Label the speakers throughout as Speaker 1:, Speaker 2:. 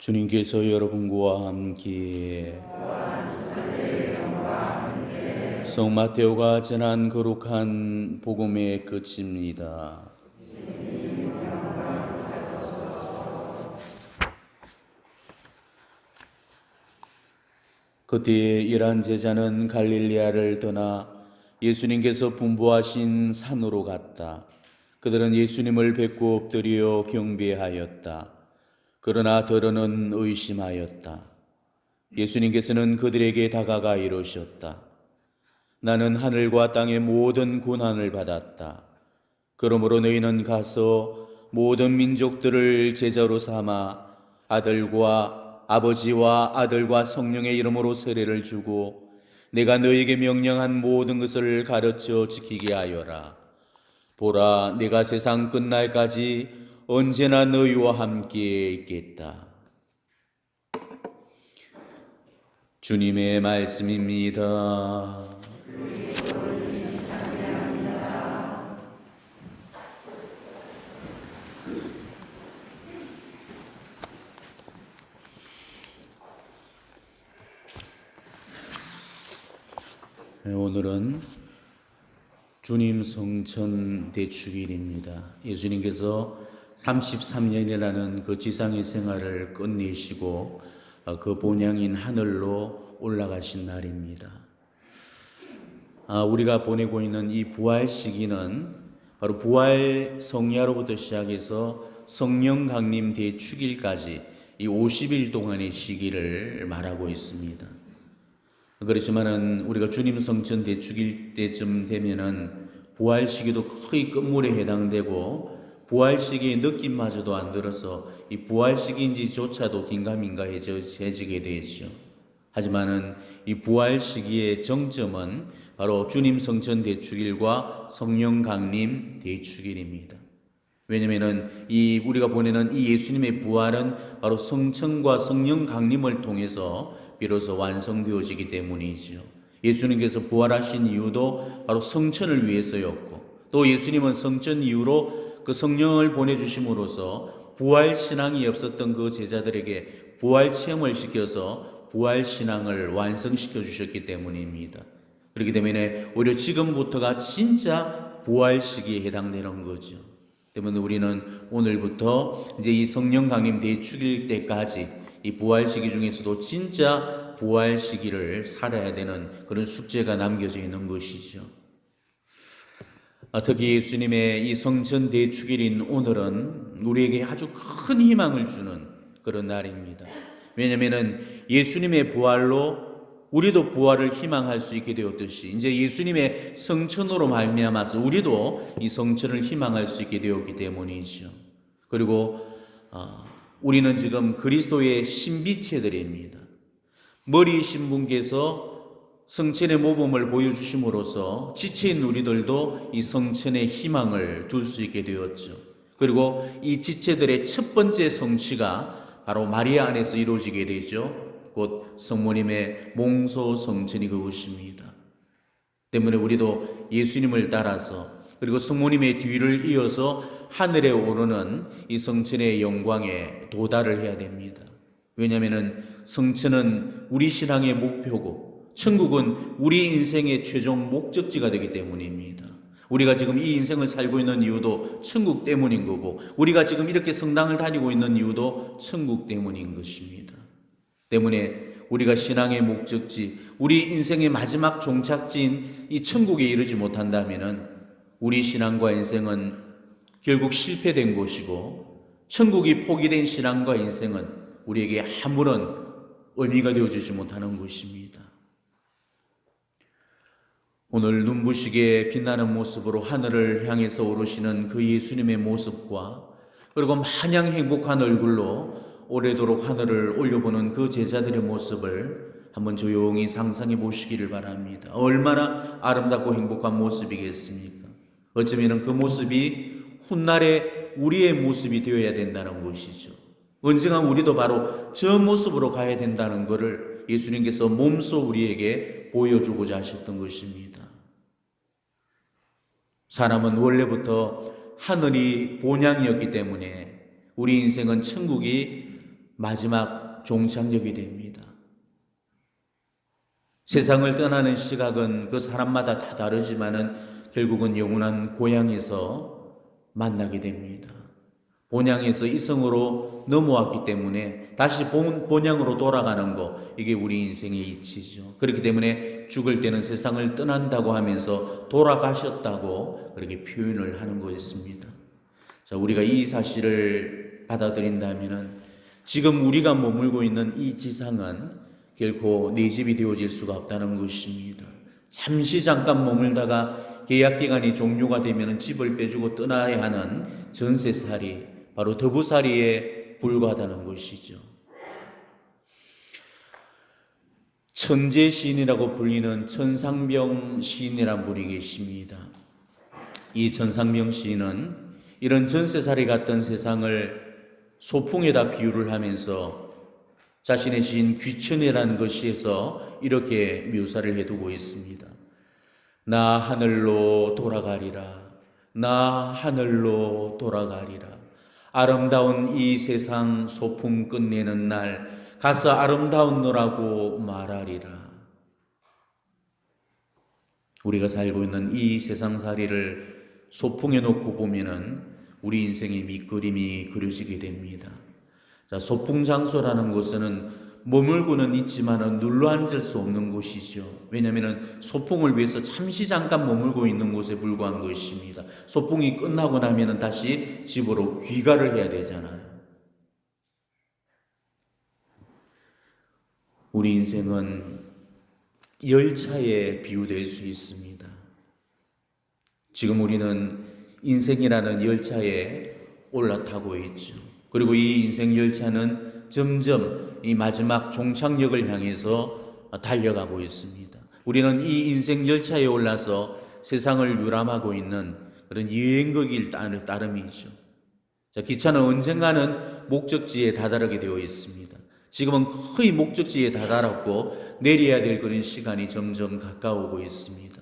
Speaker 1: 주님께서 여러분과 함께 성 마테오가 전한 거룩한 복음의 끝입니다. 그때에 일한 제자는 갈릴리아를 떠나 예수님께서 분부하신 산으로 갔다. 그들은 예수님을 뵙고 엎드려 경배하였다. 그러나 더러는 의심하였다. 예수님께서는 그들에게 다가가 이르셨다. 나는 하늘과 땅의 모든 고난을 받았다. 그러므로 너희는 가서 모든 민족들을 제자로 삼아 아버지와 아들과 성령의 이름으로 세례를 주고 내가 너희에게 명령한 모든 것을 가르쳐 지키게 하여라. 보라, 내가 세상 끝날까지 언제나 너희와 함께 있겠다. 주님의 말씀입니다. 오늘은 주님 성천 대축일입니다. 예수님께서 33년이라는 그 지상의 생활을 끝내시고 그 본향인 하늘로 올라가신 날입니다. 우리가 보내고 있는 이 부활 시기는 바로 부활 성야로부터 시작해서 성령 강림 대축일까지 이 50일 동안의 시기를 말하고 있습니다. 그렇지만은 우리가 주님 성천 대축일 때쯤 되면은 부활 시기도 거의 끝물에 해당되고 부활 시기의 느낌마저도 안 들어서 이 부활 시기인지조차도 긴가민가해지게 되죠. 하지만은 이 부활 시기의 정점은 바로 주님 성천 대축일과 성령 강림 대축일입니다. 왜냐면은 우리가 보내는 이 예수님의 부활은 바로 성천과 성령 강림을 통해서 비로소 완성되어지기 때문이죠. 예수님께서 부활하신 이유도 바로 성천을 위해서였고, 또 예수님은 성천 이후로 그 성령을 보내주심으로써 부활 신앙이 없었던 그 제자들에게 부활 체험을 시켜서 부활 신앙을 완성시켜 주셨기 때문입니다. 그렇기 때문에 오히려 지금부터가 진짜 부활 시기에 해당되는 거죠. 때문에 우리는 오늘부터 이제 이 성령 강림 대축일 때까지 이 부활 시기 중에서도 진짜 부활 시기를 살아야 되는 그런 숙제가 남겨져 있는 것이죠. 특히 예수님의 이 성천 대축일인 오늘은 우리에게 아주 큰 희망을 주는 그런 날입니다. 왜냐하면 예수님의 부활로 우리도 부활을 희망할 수 있게 되었듯이 이제 예수님의 성천으로 말미암아서 우리도 이 성천을 희망할 수 있게 되었기 때문이죠. 그리고 우리는 지금 그리스도의 신비체들입니다. 머리이신 분께서 성천의 모범을 보여주심으로써 지체인 우리들도 이 성천의 희망을 둘 수 있게 되었죠. 그리고 이 지체들의 첫 번째 성취가 바로 마리아 안에서 이루어지게 되죠. 곧 성모님의 몽소 성천이 그것입니다. 때문에 우리도 예수님을 따라서 그리고 성모님의 뒤를 이어서 하늘에 오르는 이 성천의 영광에 도달을 해야 됩니다. 왜냐하면 성천은 우리 신앙의 목표고 천국은 우리 인생의 최종 목적지가 되기 때문입니다. 우리가 지금 이 인생을 살고 있는 이유도 천국 때문인 거고 우리가 지금 이렇게 성당을 다니고 있는 이유도 천국 때문인 것입니다. 때문에 우리가 신앙의 목적지, 우리 인생의 마지막 종착지인 이 천국에 이르지 못한다면 우리 신앙과 인생은 결국 실패된 것이고 천국이 포기된 신앙과 인생은 우리에게 아무런 의미가 되어주지 못하는 것입니다. 오늘 눈부시게 빛나는 모습으로 하늘을 향해서 오르시는 그 예수님의 모습과 그리고 마냥 행복한 얼굴로 오래도록 하늘을 올려보는 그 제자들의 모습을 한번 조용히 상상해 보시기를 바랍니다. 얼마나 아름답고 행복한 모습이겠습니까? 어쩌면 그 모습이 훗날에 우리의 모습이 되어야 된다는 것이죠. 언젠가 우리도 바로 저 모습으로 가야 된다는 것을 예수님께서 몸소 우리에게 보여주고자 하셨던 것입니다. 사람은 원래부터 하늘이 본향이었기 때문에 우리 인생은 천국이 마지막 종착역이 됩니다. 세상을 떠나는 시각은 그 사람마다 다 다르지만은 결국은 영원한 고향에서 만나게 됩니다. 본향에서 이성으로 넘어왔기 때문에 다시 본향으로 돌아가는 거, 이게 우리 인생의 이치죠. 그렇기 때문에 죽을 때는 세상을 떠난다고 하면서 돌아가셨다고 그렇게 표현을 하는 것입니다. 자, 우리가 이 사실을 받아들인다면은 지금 우리가 머물고 있는 이 지상은 결코 내 집이 되어질 수가 없다는 것입니다. 잠시 잠깐 머물다가 계약기간이 종료가 되면 집을 빼주고 떠나야 하는 전세살이, 바로 더부살이에 불과하다는 것이죠. 천재 시인이라고 불리는 천상병 시인이란 분이 계십니다. 이 천상병 시인은 이런 전세살이 같은 세상을 소풍에다 비유를 하면서 자신의 시인 귀천이라는 것에서 이렇게 묘사를 해두고 있습니다. 나 하늘로 돌아가리라. 나 하늘로 돌아가리라. 아름다운 이 세상 소풍 끝내는 날 가서 아름다운 너라고 말하리라. 우리가 살고 있는 이 세상살이를 소풍에 놓고 보면은 우리 인생의 밑그림이 그려지게 됩니다. 자, 소풍 장소라는 곳은 머물고는 있지만은 눌러앉을 수 없는 곳이죠. 왜냐하면은 소풍을 위해서 잠시 잠깐 머물고 있는 곳에 불과한 것입니다. 소풍이 끝나고 나면은 다시 집으로 귀가를 해야 되잖아요. 우리 인생은 열차에 비유될 수 있습니다. 지금 우리는 인생이라는 열차에 올라타고 있죠. 그리고 이 인생 열차는 점점 이 마지막 종착역을 향해서 달려가고 있습니다. 우리는 이 인생 열차에 올라서 세상을 유람하고 있는 그런 여행객일 따름이죠. 자, 기차는 언젠가는 목적지에 다다르게 되어 있습니다. 지금은 거의 목적지에 다다랐고 내려야 될 그런 시간이 점점 가까우고 있습니다.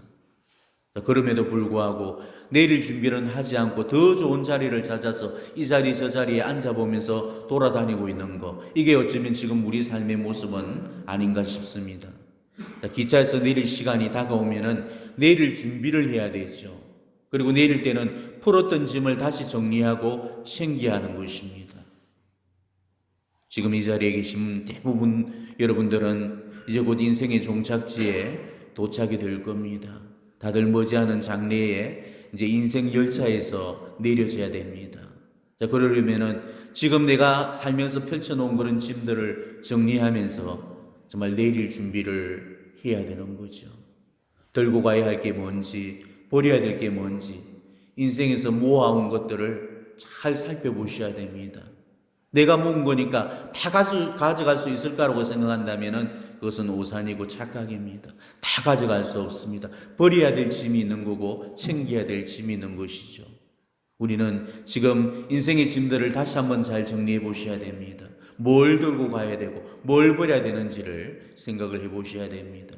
Speaker 1: 그럼에도 불구하고 내릴 준비는 하지 않고 더 좋은 자리를 찾아서 이 자리 저 자리에 앉아보면서 돌아다니고 있는 거, 이게 어쩌면 지금 우리 삶의 모습은 아닌가 싶습니다. 기차에서 내릴 시간이 다가오면은 내릴 준비를 해야 되죠. 그리고 내릴 때는 풀었던 짐을 다시 정리하고 챙겨야 하는 것입니다. 지금 이 자리에 계신 대부분 여러분들은 이제 곧 인생의 종착지에 도착이 될 겁니다. 다들 머지않은 장래에 이제 인생 열차에서 내려져야 됩니다. 자, 그러려면은 지금 내가 살면서 펼쳐놓은 그런 짐들을 정리하면서 정말 내릴 준비를 해야 되는 거죠. 들고 가야 할 게 뭔지, 버려야 될 게 뭔지, 인생에서 모아온 것들을 잘 살펴보셔야 됩니다. 내가 모은 거니까 다 가져갈 수 있을까라고 생각한다면 그것은 오산이고 착각입니다. 다 가져갈 수 없습니다. 버려야 될 짐이 있는 거고 챙겨야 될 짐이 있는 것이죠. 우리는 지금 인생의 짐들을 다시 한번 잘 정리해 보셔야 됩니다. 뭘 들고 가야 되고 뭘 버려야 되는지를 생각을 해 보셔야 됩니다.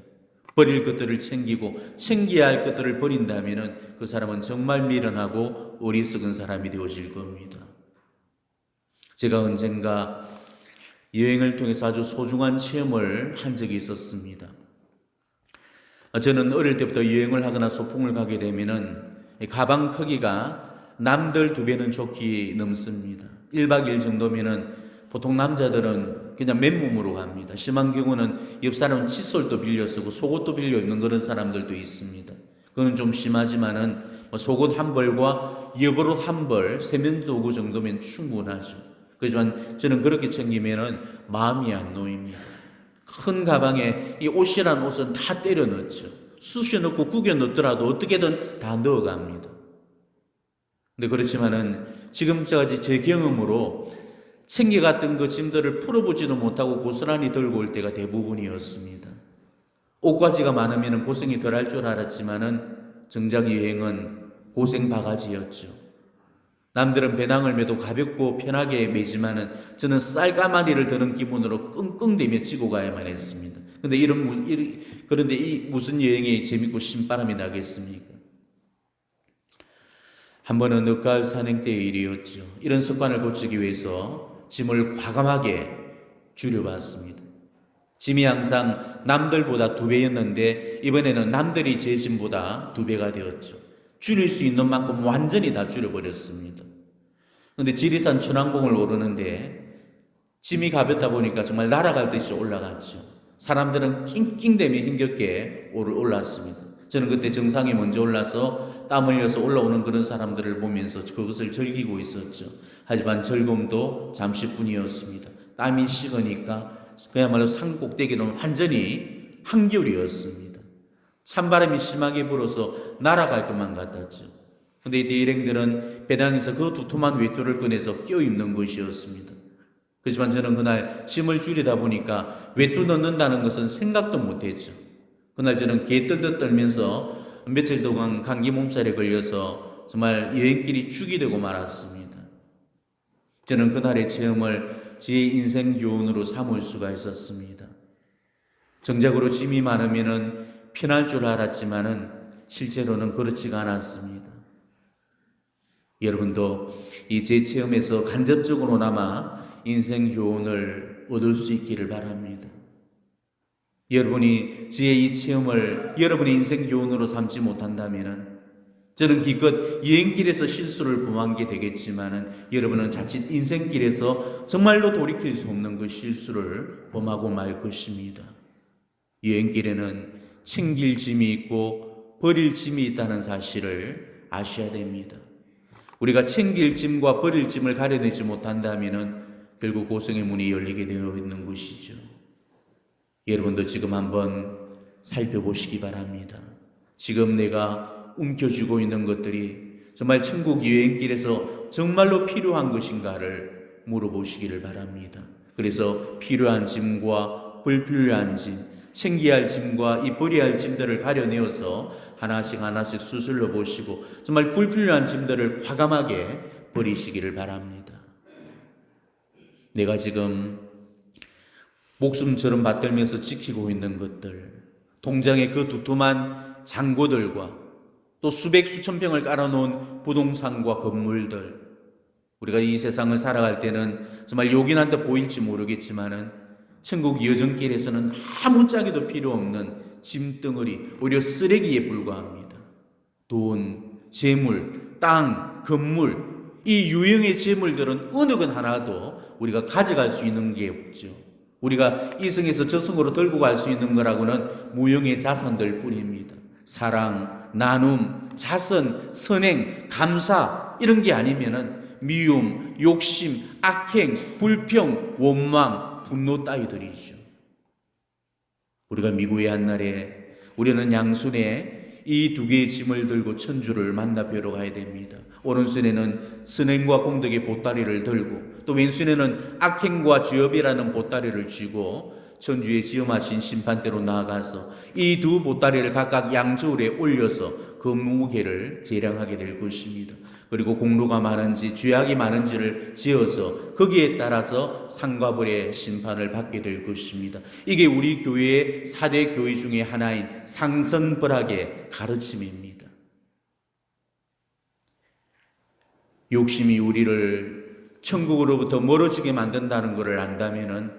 Speaker 1: 버릴 것들을 챙기고 챙겨야 할 것들을 버린다면 그 사람은 정말 미련하고 어리석은 사람이 되어질 겁니다. 제가 언젠가 여행을 통해서 아주 소중한 체험을 한 적이 있었습니다. 저는 어릴 때부터 여행을 하거나 소풍을 가게 되면은 가방 크기가 남들 2배는 좋게 넘습니다. 1박 2일 정도면은 보통 남자들은 그냥 맨몸으로 갑니다. 심한 경우는 옆 사람은 칫솔도 빌려 쓰고 속옷도 빌려 입는 그런 사람들도 있습니다. 그건 좀 심하지만은 속옷 한 벌과 여벌옷 한 벌, 세면도구 정도면 충분하죠. 그렇지만 저는 그렇게 챙기면은 마음이 안 놓입니다. 큰 가방에 이 옷이란 옷은 다 때려 넣죠. 쑤셔 넣고 구겨 넣더라도 어떻게든 다 넣어갑니다. 근데 그렇지만은 지금까지 제 경험으로 챙겨갔던 그 짐들을 풀어보지도 못하고 고스란히 들고 올 때가 대부분이었습니다. 옷가지가 많으면 고생이 덜 할 줄 알았지만은 정작 여행은 고생 바가지였죠. 남들은 배낭을 매도 가볍고 편하게 매지만은 저는 쌀가마니를 드는 기분으로 끙끙대며 지고 가야만 했습니다. 그런데 이 무슨 여행이 재밌고 신바람이 나겠습니까? 한 번은 늦가을 산행 때의 일이었죠. 이런 습관을 고치기 위해서 짐을 과감하게 줄여봤습니다. 짐이 항상 남들보다 2배였는데 이번에는 남들이 제 짐보다 2배가 되었죠. 줄일 수 있는 만큼 완전히 다 줄여버렸습니다. 그런데 지리산 천왕봉을 오르는데 짐이 가볍다 보니까 정말 날아갈 듯이 올라갔죠. 사람들은 낑낑대며 힘겹게 올랐습니다. 저는 그때 정상에 먼저 올라서 땀 흘려서 올라오는 그런 사람들을 보면서 그것을 즐기고 있었죠. 하지만 즐거움도 잠시뿐이었습니다. 땀이 식으니까 그야말로 산 꼭대기는 완전히 한겨울이었습니다. 찬바람이 심하게 불어서 날아갈 것만 같았죠. 그런데 이때 일행들은 배낭에서 그 두툼한 외투를 꺼내서 껴입는 것이었습니다. 그렇지만 저는 그날 짐을 줄이다 보니까 외투 넣는다는 것은 생각도 못했죠. 그날 저는 개 떨듯 떨면서 며칠 동안 감기 몸살에 걸려서 정말 여행길이 축이 되고 말았습니다. 저는 그날의 체험을 제 인생 교훈으로 삼을 수가 있었습니다. 정작으로 짐이 많으면 편할 줄 알았지만은 실제로는 그렇지가 않았습니다. 여러분도 이 제 체험에서 간접적으로나마 인생 교훈을 얻을 수 있기를 바랍니다. 여러분이 지의 이 체험을 여러분의 인생 교훈으로 삼지 못한다면 저는 기껏 여행길에서 실수를 범한 게 되겠지만 여러분은 자칫 인생길에서 정말로 돌이킬 수 없는 그 실수를 범하고 말 것입니다. 여행길에는 챙길 짐이 있고 버릴 짐이 있다는 사실을 아셔야 됩니다. 우리가 챙길 짐과 버릴 짐을 가려내지 못한다면 결국 고생의 문이 열리게 되어 있는 것이죠. 여러분도 지금 한번 살펴보시기 바랍니다. 지금 내가 움켜쥐고 있는 것들이 정말 천국 여행길에서 정말로 필요한 것인가를 물어보시기를 바랍니다. 그래서 필요한 짐과 불필요한 짐, 챙겨야 할 짐과 이 버려야 할 짐들을 가려내어서 하나씩 수술러 보시고 정말 불필요한 짐들을 과감하게 버리시기를 바랍니다. 내가 지금 목숨처럼 받들면서 지키고 있는 것들, 통장의 그 두툼한 잔고들과 또 수백 수천 평을 깔아놓은 부동산과 건물들, 우리가 이 세상을 살아갈 때는 정말 요긴한 듯 보일지 모르겠지만은 천국 여정길에서는 아무짝에도 필요 없는 짐덩어리, 오히려 쓰레기에 불과합니다. 돈, 재물, 땅, 건물, 이 유형의 재물들은 어느 것 하나도 우리가 가져갈 수 있는 게 없죠. 우리가 이 성에서 저 성으로 들고 갈 수 있는 거라고는 무형의 자산들 뿐입니다. 사랑, 나눔, 자선, 선행, 감사 이런 게 아니면은 미움, 욕심, 악행, 불평, 원망, 분노 따위들이죠. 우리가 미국의 한날에 우리는 양손에 이 2개의 짐을 들고 천주를 만나 뵈러 가야 됩니다. 오른손에는 선행과 공덕의 보따리를 들고 또 왼손에는 악행과 죄업이라는 보따리를 쥐고 천주의 지엄하신 심판대로 나아가서 이 2 보따리를 각각 양저울에 올려서 그 무게를 재량하게 될 것입니다. 그리고 공로가 많은지 죄악이 많은지를 지어서 거기에 따라서 상과 벌의 심판을 받게 될 것입니다. 이게 우리 교회의 4대 교회 중에 하나인 상선벌학의 가르침입니다. 욕심이 우리를 천국으로부터 멀어지게 만든다는 것을 안다면은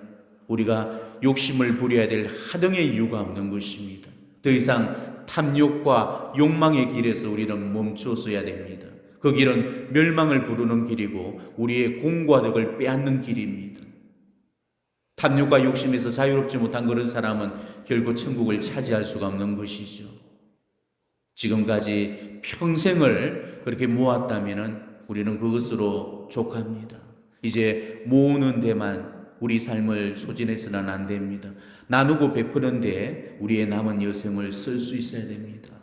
Speaker 1: 우리가 욕심을 부려야 될 하등의 이유가 없는 것입니다. 더 이상 탐욕과 욕망의 길에서 우리는 멈추어서야 됩니다. 그 길은 멸망을 부르는 길이고 우리의 공과 덕을 빼앗는 길입니다. 탐욕과 욕심에서 자유롭지 못한 그런 사람은 결국 천국을 차지할 수가 없는 것이죠. 지금까지 평생을 그렇게 모았다면 우리는 그것으로 족합니다. 이제 모으는 데만 우리 삶을 소진해서는 안 됩니다. 나누고 베푸는 데 우리의 남은 여생을 쓸 수 있어야 됩니다.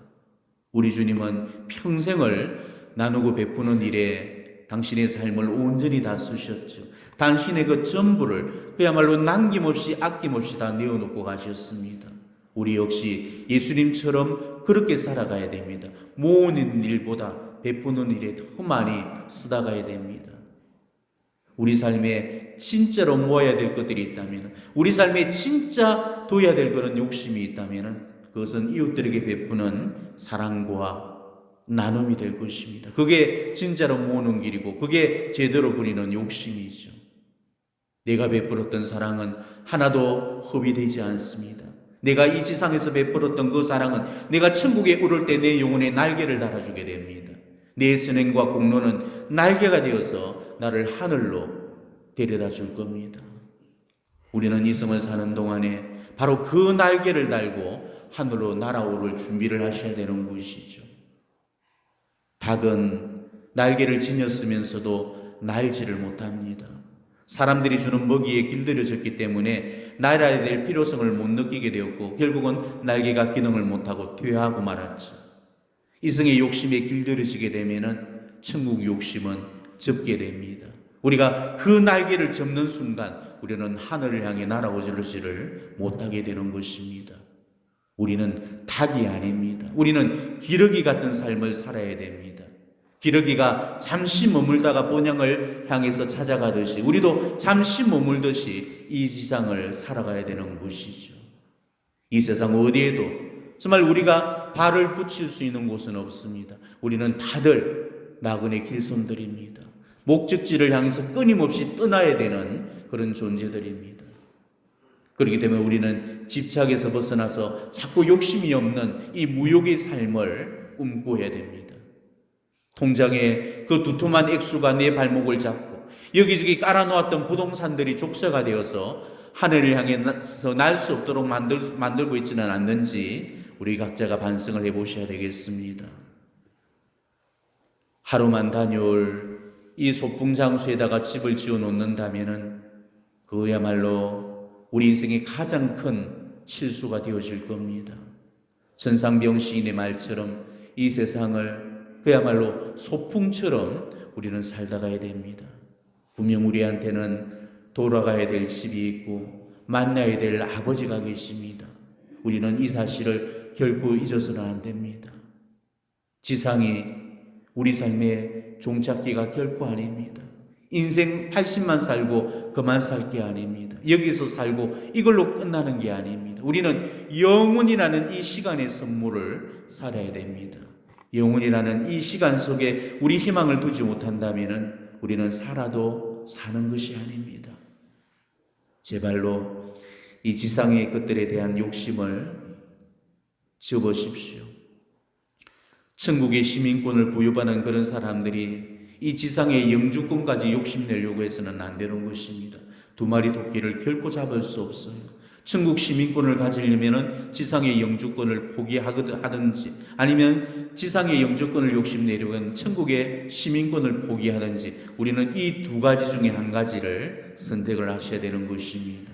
Speaker 1: 우리 주님은 평생을 나누고 베푸는 일에 당신의 삶을 온전히 다 쓰셨죠. 당신의 그 전부를 그야말로 남김없이 아낌없이 다 내어놓고 가셨습니다. 우리 역시 예수님처럼 그렇게 살아가야 됩니다. 모으는 일보다 베푸는 일에 더 많이 쓰다가야 됩니다. 우리 삶에 진짜로 모아야 될 것들이 있다면, 우리 삶에 진짜 둬야 될 그런 욕심이 있다면 그것은 이웃들에게 베푸는 사랑과 나눔이 될 것입니다. 그게 진짜로 모으는 길이고 그게 제대로 부리는 욕심이죠. 내가 베풀었던 사랑은 하나도 허비되지 않습니다. 내가 이 지상에서 베풀었던 그 사랑은 내가 천국에 오를 때 내 영혼에 날개를 달아주게 됩니다. 내 선행과 공로는 날개가 되어서 나를 하늘로 데려다 줄 겁니다. 우리는 이生을 사는 동안에 바로 그 날개를 달고 하늘로 날아오를 준비를 하셔야 되는 것이죠. 닭은 날개를 지녔으면서도 날지를 못합니다. 사람들이 주는 먹이에 길들여졌기 때문에 날아야 될 필요성을 못 느끼게 되었고 결국은 날개가 기능을 못하고 퇴화하고 말았죠. 이성의 욕심에 길들여지게 되면 천국 욕심은 접게 됩니다. 우리가 그 날개를 접는 순간 우리는 하늘을 향해 날아오지를 못하게 되는 것입니다. 우리는 닭이 아닙니다. 우리는 기러기 같은 삶을 살아야 됩니다. 기러기가 잠시 머물다가 본향을 향해서 찾아가듯이 우리도 잠시 머물듯이 이 지상을 살아가야 되는 것이죠. 이 세상 어디에도 정말 우리가 발을 붙일 수 있는 곳은 없습니다. 우리는 다들 나그네 길손들입니다. 목적지를 향해서 끊임없이 떠나야 되는 그런 존재들입니다. 그렇기 때문에 우리는 집착에서 벗어나서 자꾸 욕심이 없는 이 무욕의 삶을 꿈꿔야 됩니다. 통장에 그 두툼한 액수가 내 발목을 잡고 여기저기 깔아놓았던 부동산들이 족쇄가 되어서 하늘을 향해 날 수 없도록 만들고 있지는 않는지 우리 각자가 반성을 해보셔야 되겠습니다. 하루만 다녀올 이 소풍 장소에다가 집을 지어 놓는다면은 그야말로 우리 인생의 가장 큰 실수가 되어질 겁니다. 천상병 시인의 말처럼 이 세상을 그야말로 소풍처럼 우리는 살다 가야 됩니다. 분명 우리한테는 돌아가야 될 집이 있고 만나야 될 아버지가 계십니다. 우리는 이 사실을 결코 잊어서는 안 됩니다. 지상이 우리 삶의 종착지가 결코 아닙니다. 인생 80만 살고 그만 살 게 아닙니다. 여기서 살고 이걸로 끝나는 게 아닙니다. 우리는 영원이라는 이 시간의 선물을 살아야 됩니다. 영원이라는 이 시간 속에 우리 희망을 두지 못한다면 우리는 살아도 사는 것이 아닙니다. 제발로 이 지상의 것들에 대한 욕심을 접으십시오. 천국의 시민권을 부여받은 그런 사람들이 이 지상의 영주권까지 욕심내려고 해서는 안 되는 것입니다. 두 마리 토끼를 결코 잡을 수 없어요. 천국 시민권을 가지려면 지상의 영주권을 포기하든지 아니면 지상의 영주권을 욕심내려고 하면 천국의 시민권을 포기하든지 우리는 이 두 가지 중에 한 가지를 선택을 하셔야 되는 것입니다.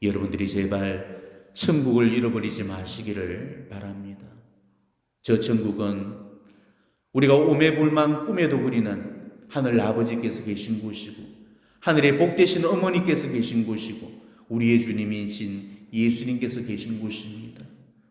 Speaker 1: 여러분들이 제발 천국을 잃어버리지 마시기를 바랍니다. 저 천국은 우리가 오매불망 꿈에도 그리는 하늘 아버지께서 계신 곳이고 하늘의 복되신 어머니께서 계신 곳이고 우리의 주님이신 예수님께서 계신 곳입니다.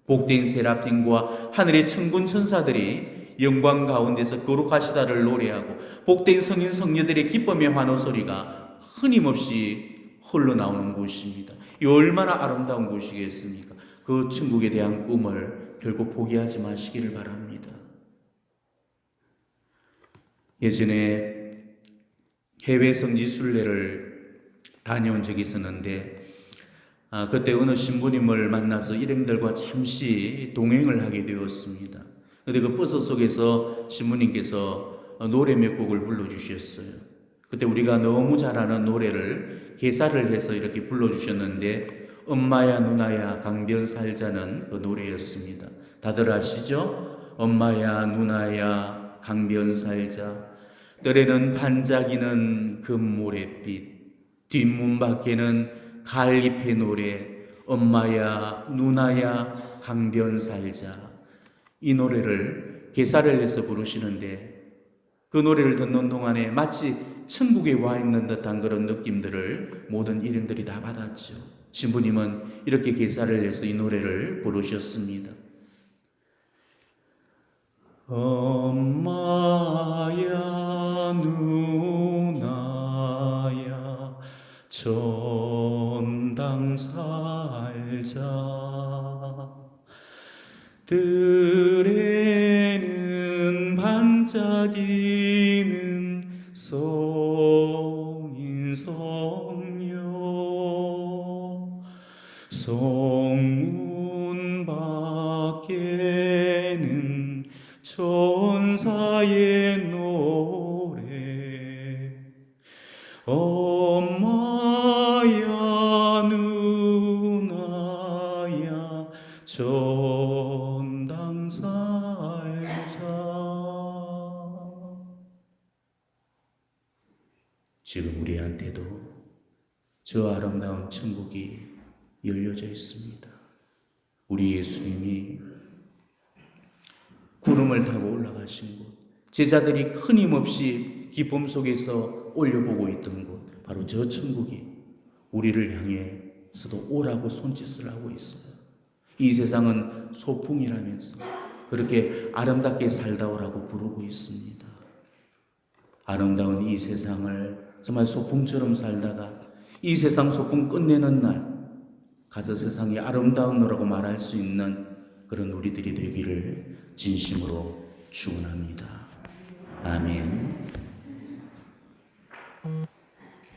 Speaker 1: 복된 세라핌과 하늘의 천군 천사들이 영광 가운데서 거룩하시다를 노래하고 복된 성인 성녀들의 기쁨의 환호 소리가 끊임없이 흘러나오는 곳입니다. 이 얼마나 아름다운 곳이겠습니까? 그 천국에 대한 꿈을 결국 포기하지 마시기를 바랍니다. 예전에 해외 성지 순례를 다녀온 적이 있었는데 그때 어느 신부님을 만나서 일행들과 잠시 동행을 하게 되었습니다. 그런데 그 버스 속에서 신부님께서 노래 몇 곡을 불러주셨어요. 그때 우리가 너무 잘 아는 노래를 개사를 해서 이렇게 불러주셨는데 엄마야 누나야 강변 살자는 그 노래였습니다. 다들 아시죠? 엄마야 누나야 강변 살자 뜰에는 반짝이는 금모래빛 뒷문 밖에는 가을잎의 노래 엄마야 누나야 강변 살자 이 노래를 개사를 해서 부르시는데 그 노래를 듣는 동안에 마치 천국에 와 있는 듯한 그런 느낌들을 모든 일행들이 다 받았죠. 신부님은 이렇게 개사를 해서 이 노래를 부르셨습니다. 엄마야 누나야 전당 살자 뜰에는 반짝이는 성인성 성문 밖에는 천사의 노래 엄마야 누나야 전당 살자. 지금 우리한테도 저 아름다운 천국이 열려져 있습니다. 우리 예수님이 구름을 타고 올라가신 곳, 제자들이 큰 힘없이 기쁨 속에서 올려보고 있던 곳, 바로 저 천국이 우리를 향해서도 오라고 손짓을 하고 있어요. 이 세상은 소풍이라면서 그렇게 아름답게 살다 오라고 부르고 있습니다. 아름다운 이 세상을 정말 소풍처럼 살다가 이 세상 소풍 끝내는 날 가서 세상이 아름다운 노라고 말할 수 있는 그런 우리들이 되기를 진심으로 축원합니다. 아멘.